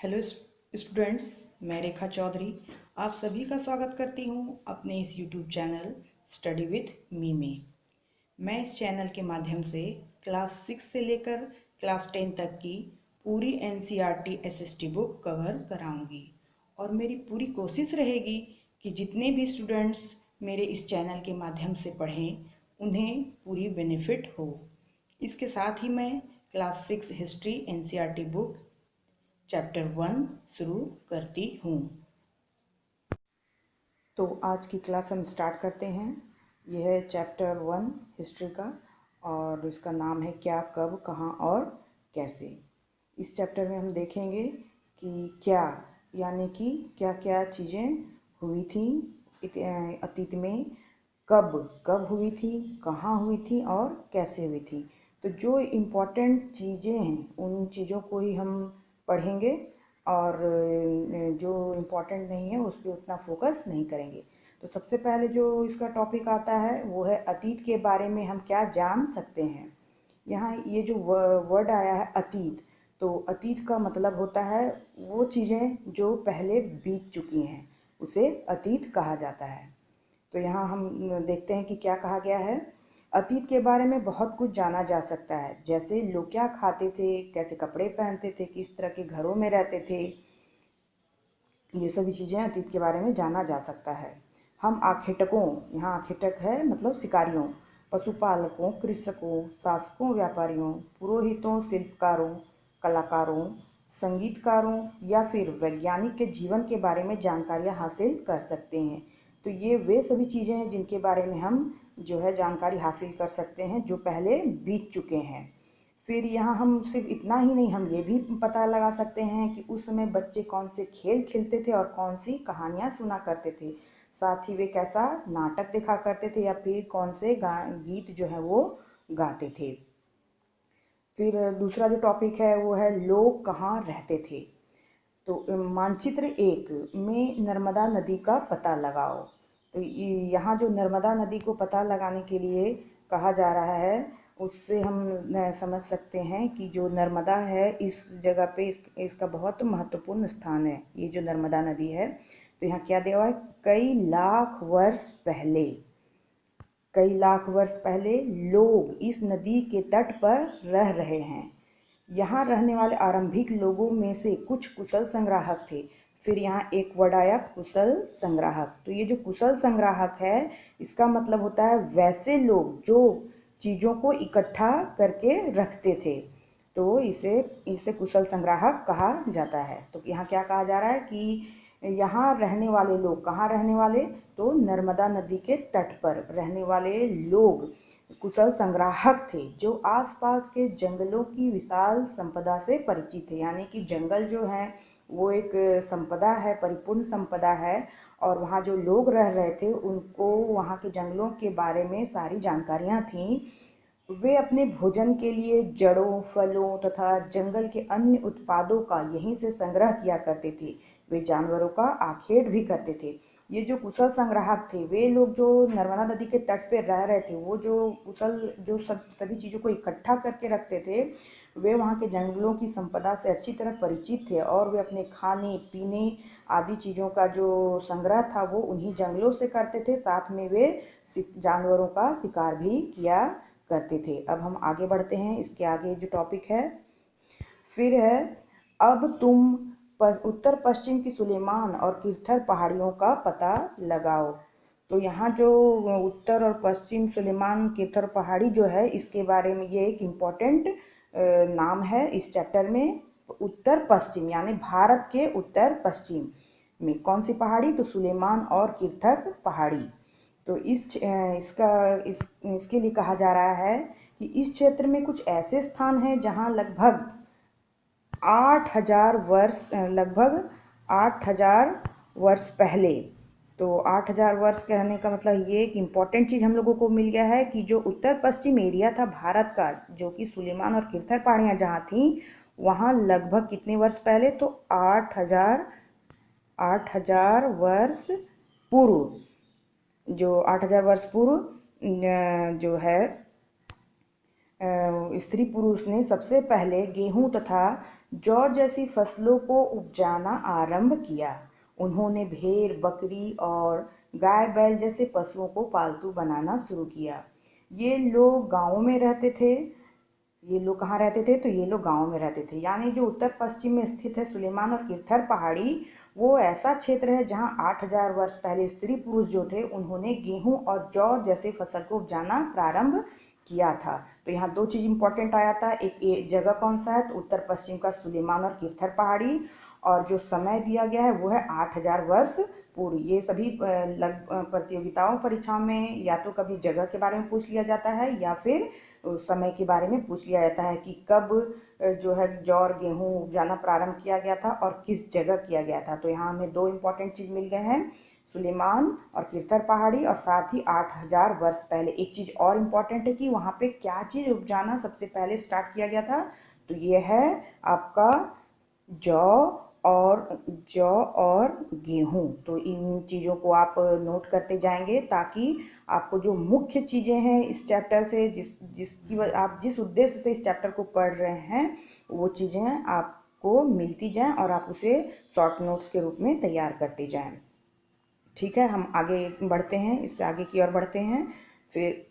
Hello students, मैं रेखा चौधरी आप सभी का स्वागत करती हूँ अपने इस YouTube channel study with me में। मैं इस चैनल के माध्यम से क्लास 6 से लेकर क्लास 10 तक की पूरी एनसीईआरटी एसएसटी बुक कवर कराऊंगी और मेरी पूरी कोशिश रहेगी कि जितने भी स्टूडेंट्स मेरे इस चैनल के माध्यम से पढ़ें उन्हें पूरी बेनिफिट हो। इसके साथ ही मैं class 6 history NCERT book chapter 1 शुरू करती हूँ। तो आज की क्लास हम स्टार्ट करते हैं। यह है चैप्टर 1 हिस्ट्री का और इसका नाम है क्या, कब, कहाँ और कैसे। इस चैप्टर में हम देखेंगे कि क्या यानी कि क्या क्या चीज़ें हुई थी अतीत में, कब कब हुई थी, कहाँ हुई थी और कैसे हुई थी। तो जो इम्पोर्टेंट चीज़ें हैं उन चीज़ों को ही हम पढ़ेंगे और जो इम्पोर्टेंट नहीं है उस पर उतना फोकस नहीं करेंगे। तो सबसे पहले जो इसका टॉपिक आता है वो है अतीत के बारे में हम क्या जान सकते हैं। यहाँ ये जो वर्ड आया है अतीत, तो अतीत का मतलब होता है वो चीज़ें जो पहले बीत चुकी हैं उसे अतीत कहा जाता है। तो यहाँ हम देखते हैं कि क्या कहा गया है। अतीत के बारे में बहुत कुछ जाना जा सकता है, जैसे लोग क्या खाते थे, कैसे कपड़े पहनते थे, किस तरह के घरों में रहते थे। ये सभी चीज़ें अतीत के बारे में जाना जा सकता है। हम आखेटकों, यहाँ आखेटक है मतलब शिकारियों, पशुपालकों, कृषकों, शासकों, व्यापारियों, पुरोहितों, शिल्पकारों, कलाकारों, संगीतकारों या फिर वैज्ञानिक के जीवन के बारे में जानकारियाँ हासिल कर सकते हैं। तो ये वे सभी चीज़ें हैं जिनके बारे में हम जो है जानकारी हासिल कर सकते हैं जो पहले बीत चुके हैं। फिर यहाँ हम सिर्फ इतना ही नहीं, हम ये भी पता लगा सकते हैं कि उस समय बच्चे कौन से खेल खेलते थे और कौन सी कहानियाँ सुना करते थे। साथ ही वे कैसा नाटक देखा करते थे या फिर कौन से गीत जो है वो गाते थे। फिर दूसरा जो टॉपिक है वो है लोग कहाँ रहते थे। तो मानचित्र 1 में नर्मदा नदी का पता लगाओ। तो यहाँ जो नर्मदा नदी को पता लगाने के लिए कहा जा रहा है उससे हम समझ सकते हैं कि जो नर्मदा है इस जगह पे इसका बहुत महत्वपूर्ण स्थान है। ये जो नर्मदा नदी है तो यहाँ क्या दिया हुआ है, कई लाख वर्ष पहले लोग इस नदी के तट पर रह रहे हैं। यहाँ रहने वाले आरंभिक लोगों में से कुछ कुशल संग्राहक थे। फिर यहाँ एक वर्ड आया कुशल संग्राहक। तो ये जो कुशल संग्राहक है इसका मतलब होता है वैसे लोग जो चीज़ों को इकट्ठा करके रखते थे, तो इसे कुशल संग्राहक कहा जाता है। तो यहाँ क्या कहा जा रहा है कि यहाँ रहने वाले लोग, कहाँ रहने वाले, तो नर्मदा नदी के तट पर रहने वाले लोग कुशल संग्राहक थे जो आसपास के जंगलों की विशाल संपदा से परिचित थे। यानी कि जंगल जो है वो एक संपदा है, परिपूर्ण संपदा है और वहाँ जो लोग रह रहे थे उनको वहाँ के जंगलों के बारे में सारी जानकारियाँ थीं। वे अपने भोजन के लिए जड़ों, फलों तथा जंगल के अन्य उत्पादों का यहीं से संग्रह किया करते थे। वे जानवरों का आखेट भी करते थे। ये जो कुशल संग्राहक थे वे लोग जो नर्मदा नदी के तट पर रह रहे थे, वो जो कुशल जो सभी चीज़ों को इकट्ठा करके रखते थे, वे वहाँ के जंगलों की संपदा से अच्छी तरह परिचित थे और वे अपने खाने पीने आदि चीज़ों का जो संग्रह था वो उन्हीं जंगलों से करते थे। साथ में वे जानवरों का शिकार भी किया करते थे। अब हम आगे बढ़ते हैं। इसके आगे जो टॉपिक है फिर है अब तुम उत्तर पश्चिम की सुलेमान और किरथर पहाड़ियों का पता लगाओ। तो यहाँ जो उत्तर और पश्चिम सुलेमान किरथर पहाड़ी जो है इसके बारे में ये एक इम्पॉर्टेंट नाम है इस चैप्टर में। उत्तर पश्चिम यानी भारत के उत्तर पश्चिम में कौन सी पहाड़ी, तो सुलेमान और किरथर पहाड़ी। तो इसके लिए कहा जा रहा है कि इस क्षेत्र में कुछ ऐसे स्थान हैं जहां लगभग 8,000 वर्ष पहले, तो 8,000 वर्ष कहने का मतलब ये एक इम्पॉर्टेंट चीज़ हम लोगों को मिल गया है कि जो उत्तर पश्चिम एरिया था भारत का, जो कि सुलेमान और किरथर पहाड़ियाँ जहाँ थीं वहाँ लगभग कितने वर्ष पहले, तो 8,000 वर्ष पूर्व, जो 8,000 वर्ष पूर्व जो है स्त्री पुरुष ने सबसे पहले गेहूं तथा जौ जैसी फसलों को उपजाना आरंभ किया। उन्होंने भेड़, बकरी और गाय बैल जैसे पशुओं को पालतू बनाना शुरू किया। ये लोग गाँवों में रहते थे। ये लोग कहाँ रहते थे? तो ये लोग गाँव में रहते थे। यानी जो उत्तर पश्चिम में स्थित है सुलेमान और किरथर पहाड़ी, वो ऐसा क्षेत्र है जहाँ 8000 वर्ष पहले स्त्री पुरुष जो थे उन्होंने गेहूं और जौ जैसे फसल को उपजाना प्रारंभ किया था। तो यहाँ दो चीज़ इंपॉर्टेंट आया था। एक ये जगह कौन सा है? तो उत्तर पश्चिम का सुलेमान और किरथर पहाड़ी, और जो समय दिया गया है वो है 8000 वर्ष पूर्व। ये सभी प्रतियोगिताओं परीक्षाओं में या तो कभी जगह के बारे में पूछ लिया जाता है या फिर समय के बारे में पूछ लिया जाता है कि कब जो है जौ और गेहूँ उपजाना प्रारंभ किया गया था और किस जगह किया गया था। तो यहाँ हमें दो इम्पॉर्टेंट चीज़ मिल गए हैं, सुलेमान और किरथर पहाड़ी, और साथ ही 8000 वर्ष पहले। एक चीज़ और इम्पॉर्टेंट है कि वहाँ पे क्या चीज़ उपजाना सबसे पहले स्टार्ट किया गया था? तो ये है आपका जौ और गेहूँ। तो इन चीज़ों को आप नोट करते जाएंगे ताकि आपको जो मुख्य चीज़ें हैं इस चैप्टर से, आप जिस उद्देश्य से इस चैप्टर को पढ़ रहे हैं वो चीज़ें आपको मिलती जाएं और आप उसे शॉर्ट नोट्स के रूप में तैयार करते जाएं। ठीक है, हम आगे बढ़ते हैं, इससे आगे की ओर बढ़ते हैं। फिर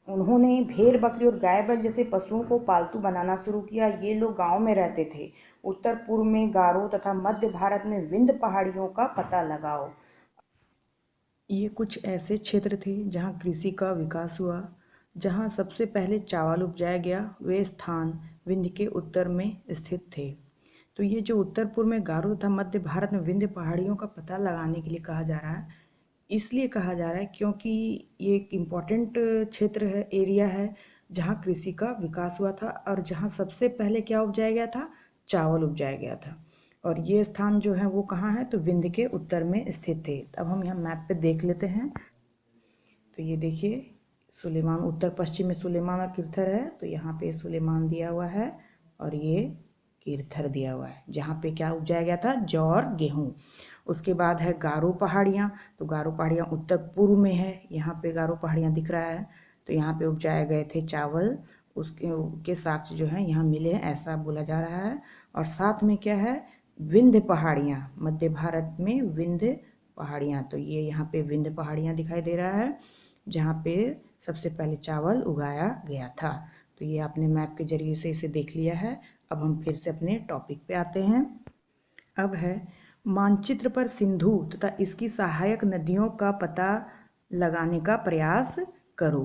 उन्होंने भेड़, बकरी और गाय बैल जैसे पशुओं को पालतू बनाना शुरू किया। ये लोग गांव में रहते थे। उत्तर पूर्व में गारो तथा मध्य भारत में विंध्य पहाड़ियों का पता लगाओ। ये कुछ ऐसे क्षेत्र थे जहाँ कृषि का विकास हुआ। जहाँ सबसे पहले चावल उपजाया गया वे स्थान विंध्य के उत्तर में स्थित थे। तो ये जो उत्तर पूर्व में गारो तथा मध्य भारत में विंध्य पहाड़ियों का पता लगाने के लिए कहा जा रहा है, इसलिए कहा जा रहा है क्योंकि ये एक इम्पॉर्टेंट क्षेत्र है, एरिया है जहाँ कृषि का विकास हुआ था और जहाँ सबसे पहले क्या उपजाया गया था? चावल उपजाया गया था। और ये स्थान जो है वो कहाँ है? तो विंध्य के उत्तर में स्थित थे। अब हम यहाँ मैप पे देख लेते हैं। तो ये देखिए सुलेमान, उत्तर पश्चिम में सुलेमान और किरथर है। तो यहाँ पे सुलेमान दिया हुआ है और ये किरथर दिया हुआ है, जहाँ पे क्या उपजाया गया था? जौ और गेहूँ। उसके बाद है गारो पहाड़ियाँ। तो गारो पहाड़ियाँ उत्तर पूर्व में है। यहाँ पे गारो पहाड़ियाँ दिख रहा है। तो यहाँ पे उपजाए गए थे चावल, उसके साक्ष्य जो है यहाँ मिले हैं, ऐसा बोला जा रहा है। और साथ में क्या है? विंध्य पहाड़ियाँ, मध्य भारत में विंध्य पहाड़ियाँ। तो ये यहाँ पे विंध्य पहाड़ियाँ दिखाई दे रहा है जहाँ पे सबसे पहले चावल उगाया गया था। तो ये आपने मैप के जरिए से इसे देख लिया है। अब हम फिर से अपने टॉपिक पे आते हैं। अब है मानचित्र पर सिंधु तथा इसकी सहायक नदियों का पता लगाने का प्रयास करो।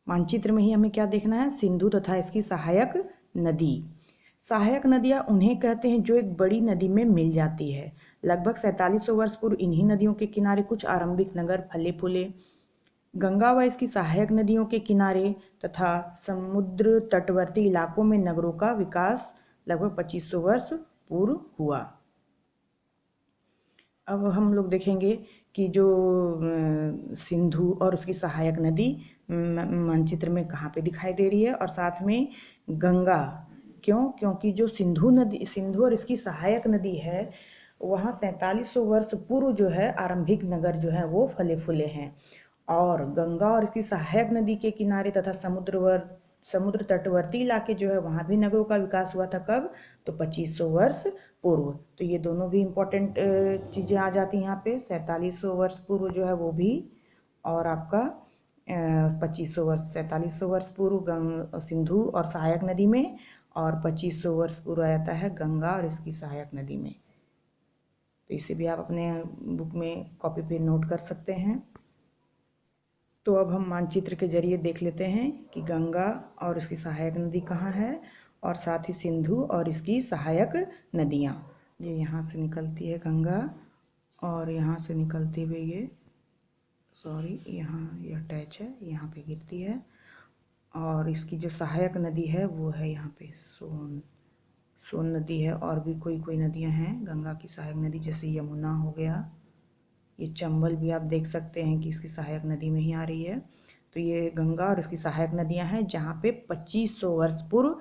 मानचित्र में ही हमें क्या देखना है? सिंधु तथा इसकी सहायक नदी। सहायक नदियाँ उन्हें कहते हैं जो एक बड़ी नदी में मिल जाती है। लगभग 4700 वर्ष पूर्व इन्हीं नदियों के किनारे कुछ आरंभिक नगर फले फूले। गंगा व इसकी सहायक नदियों के किनारे तथा समुद्र तटवर्ती इलाकों में नगरों का विकास लगभग 2500 वर्ष पूर्व हुआ। अब हम लोग देखेंगे कि जो सिंधु और उसकी सहायक नदी मानचित्र में कहाँ पे दिखाई दे रही है, और साथ में गंगा। क्यों? क्योंकि जो सिंधु और इसकी सहायक नदी है वहाँ 4700 वर्ष पूर्व जो है आरंभिक नगर जो है वो फले फूले हैं। और गंगा और इसकी सहायक नदी के किनारे तथा समुद्र तटवर्ती इलाके जो है वहाँ भी नगरों का विकास हुआ था। कब? तो 2500 वर्ष पूर्व। तो ये दोनों भी इम्पोर्टेंट चीज़ें आ जाती हैं यहाँ पे। 4700 वर्ष पूर्व जो है वो भी, और आपका 4700 वर्ष पूर्व सिंधु और सहायक नदी में, और 2500 वर्ष पूर्व आ जाता है गंगा और इसकी सहायक नदी में। तो इसे भी आप अपने बुक में कॉपी पे नोट कर सकते हैं। तो अब हम मानचित्र के जरिए देख लेते हैं कि गंगा और इसकी सहायक नदी कहाँ है, और साथ ही सिंधु और इसकी सहायक नदियाँ। ये यहाँ से निकलती है गंगा और यहाँ से निकलती हुई ये यहाँ ये अटैच है, यहाँ पे गिरती है। और इसकी जो सहायक नदी है वो है यहाँ पे सोन नदी है। और भी कोई नदियाँ हैं गंगा की सहायक नदी, जैसे यमुना हो गया। ये चंबल भी आप देख सकते हैं कि इसकी सहायक नदी में ही आ रही है। तो ये गंगा और इसकी सहायक नदियां हैं जहाँ पे 2500 वर्ष पूर्व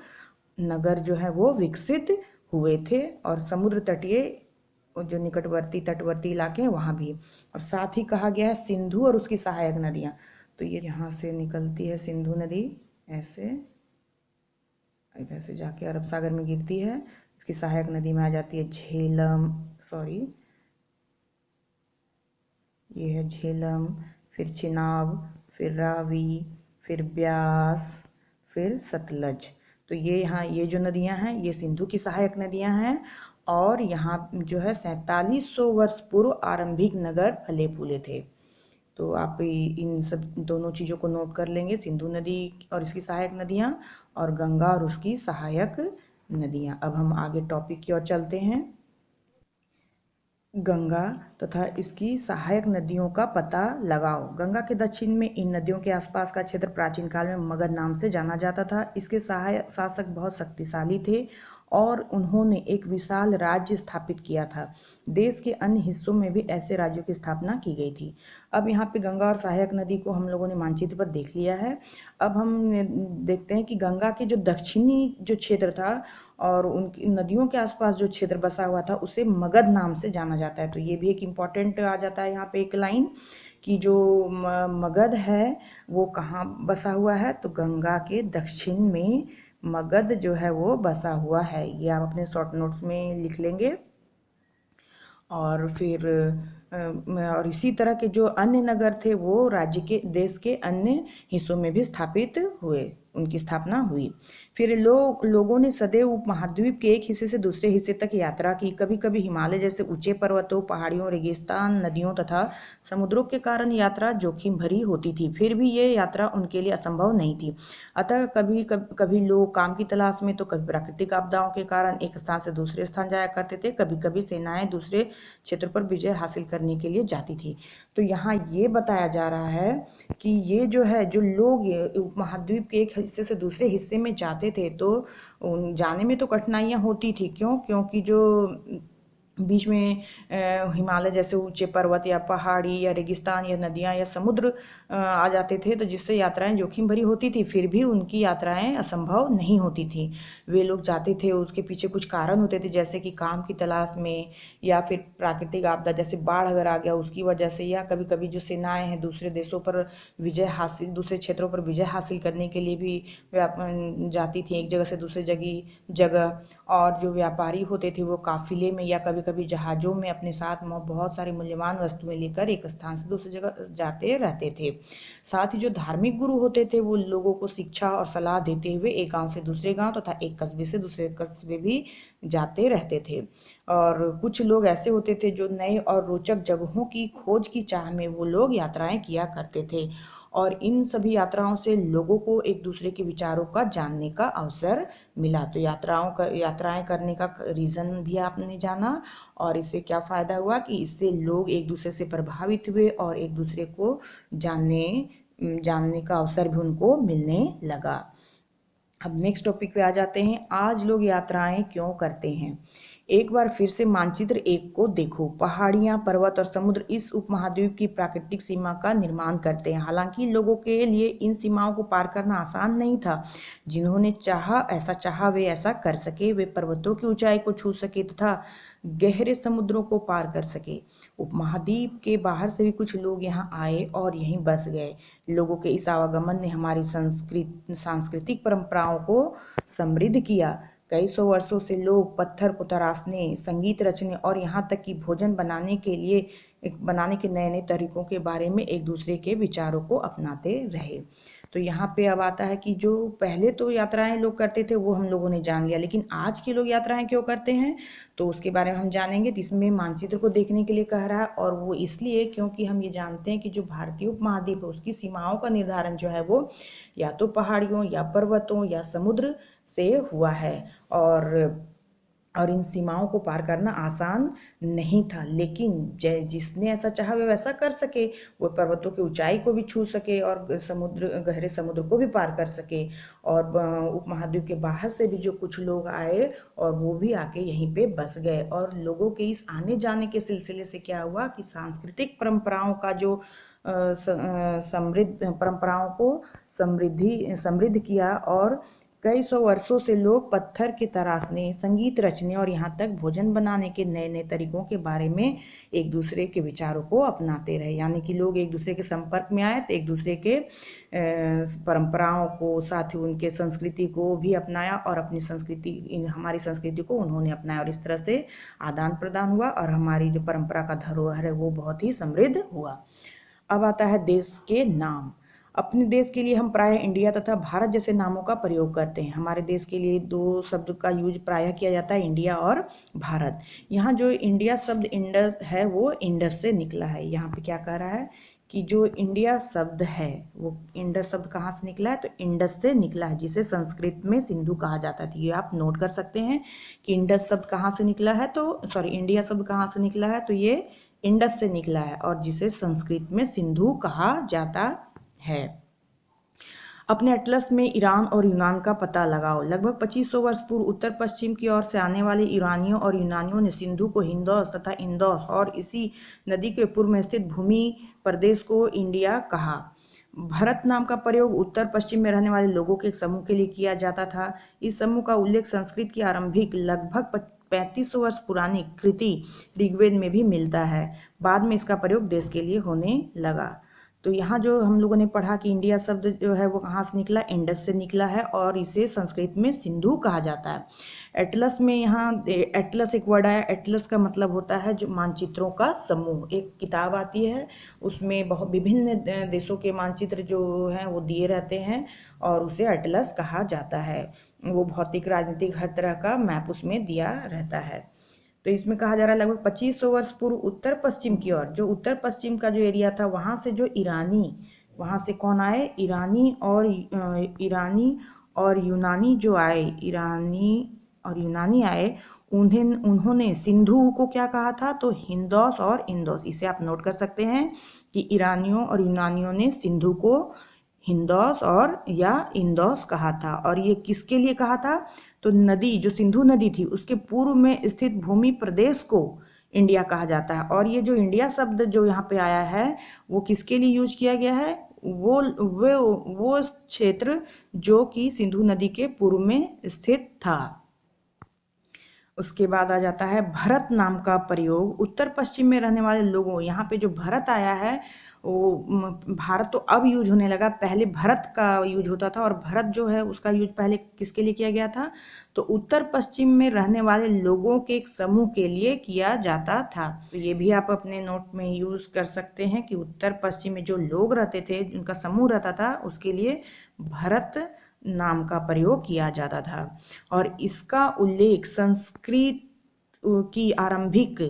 नगर जो है वो विकसित हुए थे, और समुद्र तटीय जो निकटवर्ती तटवर्ती इलाके हैं वहाँ भी। और साथ ही कहा गया है सिंधु और उसकी सहायक नदियाँ। तो ये यहाँ से निकलती है सिंधु नदी, ऐसे इधर से जाके अरब सागर में गिरती है। इसकी सहायक नदी में आ जाती है झेलम, ये है झेलम, फिर चिनाब, फिर रावी, फिर ब्यास, फिर सतलज। तो ये यहाँ ये जो नदियाँ हैं ये सिंधु की सहायक नदियाँ हैं और यहाँ जो है 4700 वर्ष पूर्व आरंभिक नगर फले फूले थे। तो आप इन सब दोनों चीज़ों को नोट कर लेंगे, सिंधु नदी और इसकी सहायक नदियाँ और गंगा और उसकी सहायक नदियाँ। अब हम आगे टॉपिक की ओर चलते हैं। गंगा तथा इसकी सहायक नदियों का पता लगाओ। गंगा के दक्षिण में इन नदियों के आसपास का क्षेत्र प्राचीन काल में मगध नाम से जाना जाता था। इसके सहायक शासक बहुत शक्तिशाली थे और उन्होंने एक विशाल राज्य स्थापित किया था। देश के अन्य हिस्सों में भी ऐसे राज्यों की स्थापना की गई थी। अब यहाँ पे गंगा और सहायक नदी को हम लोगों ने मानचित्र पर देख लिया है। अब हम देखते हैं कि गंगा के जो दक्षिणी जो क्षेत्र था और उनकी नदियों के आसपास जो क्षेत्र बसा हुआ था उसे मगध नाम से जाना जाता है। तो ये भी एक इम्पॉर्टेंट आ जाता है यहाँ पे एक लाइन कि जो मगध है वो कहाँ बसा हुआ है, तो गंगा के दक्षिण में मगध जो है वो बसा हुआ है। ये आप अपने शॉर्ट नोट्स में लिख लेंगे। और फिर और इसी तरह के जो अन्य नगर थे वो राज्य के देश के अन्य हिस्सों में भी स्थापित हुए, उनकी स्थापना हुई। फिर लोगों ने सदैव उपमहाद्वीप के एक हिस्से से दूसरे हिस्से तक यात्रा की। कभी कभी हिमालय जैसे ऊंचे पर्वतों, पहाड़ियों, रेगिस्तान, नदियों तथा समुद्रों के कारण यात्रा जोखिम भरी होती थी। फिर भी ये यात्रा उनके लिए असंभव नहीं थी। अतः कभी लोग काम की तलाश में तो कभी प्राकृतिक आपदाओं के कारण एक स्थान से दूसरे स्थान जाया करते थे। कभी कभी सेनाएं दूसरे क्षेत्र पर विजय हासिल करने के लिए जाती थी। तो यहाँ ये बताया जा रहा है कि ये जो है जो लोग उपमहाद्वीप के एक हिस्से से दूसरे हिस्से में जाते थे तो जाने में तो कठिनाइयाँ होती थी। क्योंकि जो बीच में हिमालय जैसे ऊंचे पर्वत या पहाड़ी या रेगिस्तान या नदियाँ या समुद्र आ जाते थे, तो जिससे यात्राएं जोखिम भरी होती थी। फिर भी उनकी यात्राएं असंभव नहीं होती थी। वे लोग जाते थे, उसके पीछे कुछ कारण होते थे, जैसे कि काम की तलाश में या फिर प्राकृतिक आपदा जैसे बाढ़ अगर आ गया उसकी वजह से, या कभी कभी जो सेनाएं हैं दूसरे देशों पर दूसरे क्षेत्रों पर विजय हासिल करने के लिए भी जाती थी एक जगह से दूसरे जगह। और जो व्यापारी होते थे वो काफिले में या कभी कभी जहाज़ों में अपने साथ बहुत सारी मूल्यवान वस्तुएं लेकर एक स्थान से दूसरी जगह जाते रहते थे। साथ ही जो धार्मिक गुरु होते थे वो लोगों को शिक्षा और सलाह देते हुए एक गांव से दूसरे गांव तथा एक कस्बे से दूसरे कस्बे भी जाते रहते थे। और कुछ लोग ऐसे होते थे जो नए और रोचक जगहों की खोज की चाह में वो लोग यात्राएं किया करते थे। और इन सभी यात्राओं से लोगों को एक दूसरे के विचारों का जानने का अवसर मिला। तो यात्राएं करने का रीज़न भी आपने जाना और इससे क्या फ़ायदा हुआ कि इससे लोग एक दूसरे से प्रभावित हुए और एक दूसरे को जानने का अवसर भी उनको मिलने लगा। अब नेक्स्ट टॉपिक पे आ जाते हैं। आज लोग यात्राएं क्यों करते हैं। एक बार फिर से मानचित्र 1 को देखो। पहाड़ियां, पर्वत और समुद्र इस उपमहाद्वीप की प्राकृतिक सीमा का निर्माण करते हैं। हालांकि लोगों के लिए इन सीमाओं को पार करना आसान नहीं था। जिन्होंने चाहा वे ऐसा कर सके। वे पर्वतों की ऊंचाई को छू सके तथा गहरे समुद्रों को पार कर सके। उपमहाद्वीप के बाहर से भी कुछ लोग यहाँ आए और यहीं बस गए। लोगों के इस आवागमन ने हमारी सांस्कृतिक परंपराओं को समृद्ध किया। कई सौ वर्षों से लोग पत्थर को तराशने, संगीत रचने और यहाँ तक कि भोजन बनाने के नए नए तरीकों के बारे में एक दूसरे के विचारों को अपनाते रहे। तो यहाँ पे अब आता है कि जो पहले तो यात्राएं लोग करते थे वो हम लोगों ने जान लिया, लेकिन आज के लोग यात्राएं क्यों करते हैं तो उसके बारे में हम जानेंगे। तो इसमें मानचित्र को देखने के लिए कह रहा है और वो इसलिए क्योंकि हम ये जानते हैं कि जो भारतीय उपमहाद्वीप है उसकी सीमाओं का निर्धारण जो है वो या तो पहाड़ियों या पर्वतों या समुद्र से हुआ है। और इन सीमाओं को पार करना आसान नहीं था, लेकिन जिसने ऐसा चाहा वे वैसा कर सके। वो पर्वतों की ऊंचाई को भी छू सके और गहरे समुद्र को भी पार कर सके। और उपमहाद्वीप के बाहर से भी जो कुछ लोग आए और वो भी आके यहीं पे बस गए। और लोगों के इस आने जाने के सिलसिले से क्या हुआ कि सांस्कृतिक परंपराओं का जो समृद्ध परंपराओं को समृद्ध किया और कई सौ वर्षों से लोग पत्थर के तराशने, संगीत रचने और यहाँ तक भोजन बनाने के नए नए तरीकों के बारे में एक दूसरे के विचारों को अपनाते रहे। यानी कि लोग एक दूसरे के संपर्क में आए तो एक दूसरे के परंपराओं को, साथ ही उनके संस्कृति को भी अपनाया और अपनी संस्कृति, हमारी संस्कृति को उन्होंने अपनाया और इस तरह से आदान प्रदान हुआ और हमारी जो परंपरा का धरोहर है वो बहुत ही समृद्ध हुआ। अब आता है देश के नाम। अपने देश के लिए हम प्रायः इंडिया तथा भारत जैसे नामों का प्रयोग करते हैं। हमारे देश के लिए दो शब्द का यूज प्रायः किया जाता है, इंडिया और भारत। यहाँ जो इंडिया शब्द इंडस है वो इंडस से निकला है। यहाँ पे क्या कह रहा है कि जो इंडिया शब्द है वो इंडस शब्द कहाँ से निकला है, तो इंडस से निकला है, जिसे संस्कृत में सिंधु कहा जाता है। तो ये आप नोट कर सकते हैं कि इंडस शब्द कहाँ से निकला है, तो इंडिया शब्द कहाँ से निकला है, तो ये इंडस से निकला है और जिसे संस्कृत में सिंधु कहा जाता है। अपने एटलस में ईरान और यूनान का पता लगाओ। लगभग 2500 वर्ष पूर्व उत्तर पश्चिम की ओर से आने वाले ईरानियों और यूनानियों ने सिंधु को हिंदौस तथा इंदौस और इसी नदी के पूर्व में स्थित भूमि प्रदेश को इंडिया कहा। भारत नाम का प्रयोग उत्तर पश्चिम में रहने वाले लोगों के एक समूह के लिए किया जाता था। इस समूह का उल्लेख संस्कृत की आरंभिक लगभग 3500 वर्ष पुरानी कृति ऋग्वेद में भी मिलता है। बाद में इसका प्रयोग देश के लिए होने लगा। तो यहाँ जो हम लोगों ने पढ़ा कि इंडिया शब्द जो है वो कहाँ से निकला, इंडस से निकला है और इसे संस्कृत में सिंधु कहा जाता है। एटलस में यहाँ एटलस एक वर्ड आया। एटलस का मतलब होता है जो मानचित्रों का समूह। एक किताब आती है उसमें बहुत विभिन्न देशों के मानचित्र जो हैं वो दिए रहते हैं और उसे एटलस कहा जाता है। वो भौतिक, राजनीतिक, हर तरह का मैप उसमें दिया रहता है। तो इसमें कहा जा रहा है लगभग 2500 वर्ष पूर्व उत्तर पश्चिम की ओर, जो उत्तर पश्चिम का जो एरिया था वहाँ से जो वहाँ से कौन आए, ईरानी और यूनानी जो आए, ईरानी और यूनानी आए, उन्होंने सिंधु को क्या कहा था, तो हिंदौस और इंदौस। इसे आप नोट कर सकते हैं कि ईरानियों और यूनानियों ने सिंधु को हिंदौस और या इंदौस कहा था। और ये किसके लिए कहा था, तो नदी जो सिंधु नदी थी उसके पूर्व में स्थित भूमि प्रदेश को इंडिया कहा जाता है। और ये जो इंडिया शब्द जो यहाँ पे आया है वो किसके लिए यूज किया गया है, वो क्षेत्र जो कि सिंधु नदी के पूर्व में स्थित था। उसके बाद आ जाता है भरत नाम का प्रयोग। उत्तर पश्चिम में रहने वाले लोगों, यहाँ पे जो भरत आया है वो भारत तो अब यूज होने लगा, पहले भरत का यूज होता था और भरत जो है उसका यूज पहले किसके लिए किया गया था, तो उत्तर पश्चिम में रहने वाले लोगों के एक समूह के लिए किया जाता था। तो ये भी आप अपने नोट में यूज कर सकते हैं कि उत्तर पश्चिम में जो लोग रहते थे, उनका समूह रहता था, उसके लिए भरत नाम का प्रयोग किया जाता था। और इसका उल्लेख संस्कृत की आरंभिक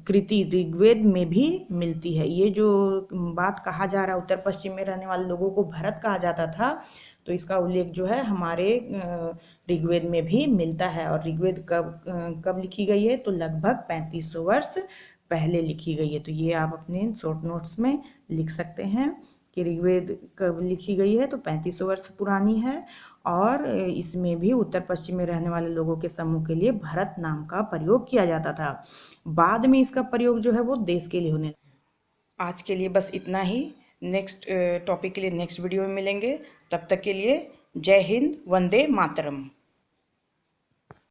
कृति ऋग्वेद में भी मिलती है। ये जो बात कहा जा रहा है उत्तर पश्चिम में रहने वाले लोगों को भरत कहा जाता था, तो इसका उल्लेख जो है हमारे ऋग्वेद में भी मिलता है। और ऋग्वेद कब लिखी गई है, तो लगभग 3500 वर्ष पहले लिखी गई है। तो ये आप अपने शॉर्ट नोट्स में लिख सकते हैं कि ऋग्वेद कब लिखी गई है, तो 3500 वर्ष पुरानी है। और इसमें भी उत्तर पश्चिम में रहने वाले लोगों के समूह के लिए भरत नाम का प्रयोग किया जाता था। बाद में इसका प्रयोग जो है वो देश के लिए होने लगा। आज के लिए बस इतना ही। नेक्स्ट टॉपिक के लिए नेक्स्ट वीडियो में मिलेंगे। तब तक के लिए जय हिंद, वंदे मातरम।